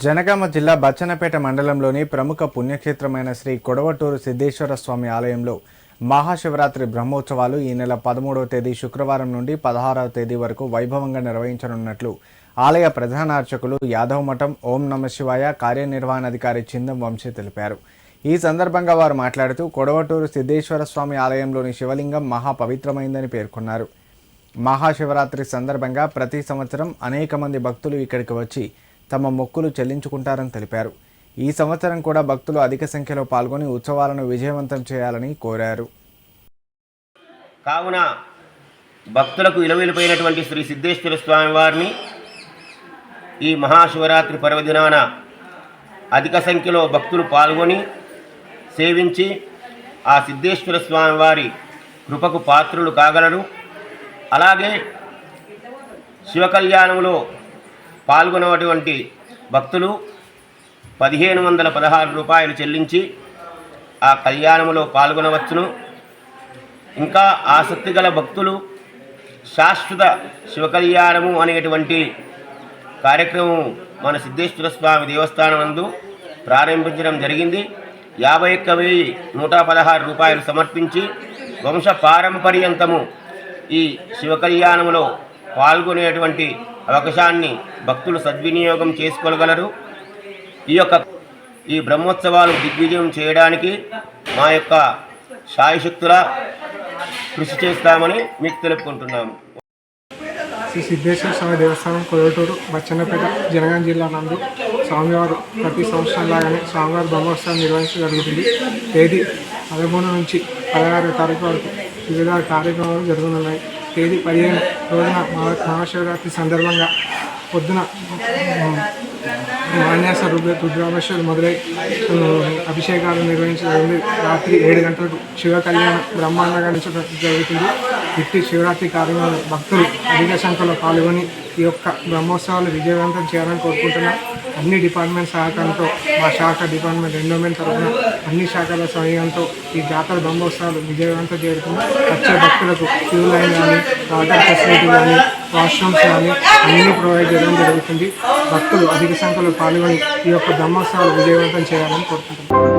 జనగామ జిల్లా బచ్చన్నపేట మండలంలోని ప్రముఖ పుణ్యక్షేత్రమైన శ్రీ కొడవటూరు సిద్ధేశ్వర స్వామి ఆలయంలో మహాశివరాత్రి బ్రహ్మోత్సవాలు ఈ నెల 13వ తేదీ శుక్రవారం నుండి 16వ తేదీ వరకు వైభవంగా నిర్వహించనున్నట్లు ఆలయ ప్రధాన అర్చకులు యాదవ్ మఠం ఓం నమశివాయ కార్యనిర్వహణాధికారి చిందం వంశీ తెలిపారు. ఈ సందర్భంగా వారు మాట్లాడుతూ కొడవటూరు సిద్ధేశ్వర స్వామి ఆలయంలోని శివలింగం మహా పవిత్రమైందని పేర్కొన్నారు. మహాశివరాత్రి సందర్భంగా ప్రతి సంవత్సరం అనేక మంది భక్తులు ఇక్కడికి వచ్చి తమ మొక్కులు చెల్లించుకుంటారని తెలిపారు. ఈ సంవత్సరం కూడా భక్తులు అధిక సంఖ్యలో పాల్గొని ఉత్సవాలను విజయవంతం చేయాలని కోరారు. కావున భక్తులకు విలువైనటువంటి శ్రీ సిద్ధేశ్వర స్వామి వారిని ఈ మహాశివరాత్రి పర్వదినాన అధిక సంఖ్యలో భక్తులు పాల్గొని సేవించి ఆ సిద్ధేశ్వర స్వామి వారి కృపకు పాత్రులు కాగలరు. అలాగే శివ కళ్యాణంలో పాల్గొనేటువంటి భక్తులు 1516 రూపాయలు చెల్లించి ఆ కళ్యాణంలో పాల్గొనవచ్చును. ఇంకా ఆసక్తి గల భక్తులు శాశ్వత శివ కళ్యాణము అనేటువంటి కార్యక్రమం మన సిద్ధేశ్వర స్వామి దేవస్థానం నందు ప్రారంభించడం జరిగింది. 51,116 రూపాయలు సమర్పించి వంశ పారంపర్యంతము ఈ శివ కళ్యాణంలో పాల్గొనేటువంటి అవకాశాన్ని భక్తులు సద్వినియోగం చేసుకోగలరు. ఈ బ్రహ్మోత్సవాలు దిగ్విజయం చేయడానికి మా యొక్క శాయశక్తుల కృషి చేస్తామని మీకు తెలుపుకుంటున్నాము. శ్రీ సిద్ధేశ్వర స్వామి దేవస్థానం కొడవటూరు బచ్చన్నపేట జనగామ జిల్లా నందు స్వామివారు ప్రతి సంవత్సరం లాగానే స్వామివారి బ్రహ్మోత్సవం నిర్వహించడం జరుగుతుంది. తేదీ 13 నుంచి 16వ తారీఖు వరకు వివిధ కార్యక్రమాలు జరుగుతున్నాయి. తేదీ 15 రోజున మహాశివరాత్రి సందర్భంగా పొద్దున మాన్యాస రుద్రాభిషేకాలు మొదలై అభిషేకాలు నిర్వహించడం. రాత్రి 7 గంటలకు శివ కళ్యాణం బ్రహ్మాండంగా జరుగుతుంది. ఇట్టి శివరాత్రి కార్యక్రమాలు భక్తులు అధిక సంఖ్యలో పాల్గొని ఈ యొక్క బ్రహ్మోత్సవాలు విజయవంతం చేయాలని కోరుకుంటున్నాం. అన్ని డిపార్ట్మెంట్ సహకారంతో మా శాఖ డిపార్ట్మెంట్ ఎండోమెంట్ తరఫున అన్ని శాఖల సహాయంతో ఈ జాతర బ్రహ్మోత్సవాలు విజయవంతం చేరుతున్నాయి. వచ్చే భక్తులకు క్యూ లైన్ కానీ వాటర్ ఫెసిలిటీ కానీ వాష్రూమ్స్ కానీ అన్నీ ప్రొవైడ్ చేయడం జరుగుతుంది. భక్తులు అధిక సంఖ్యలో పాల్గొని ఈ యొక్క బ్రహ్మోత్సవాలు విజయవంతం చేయాలని కోరుకుంటున్నాం.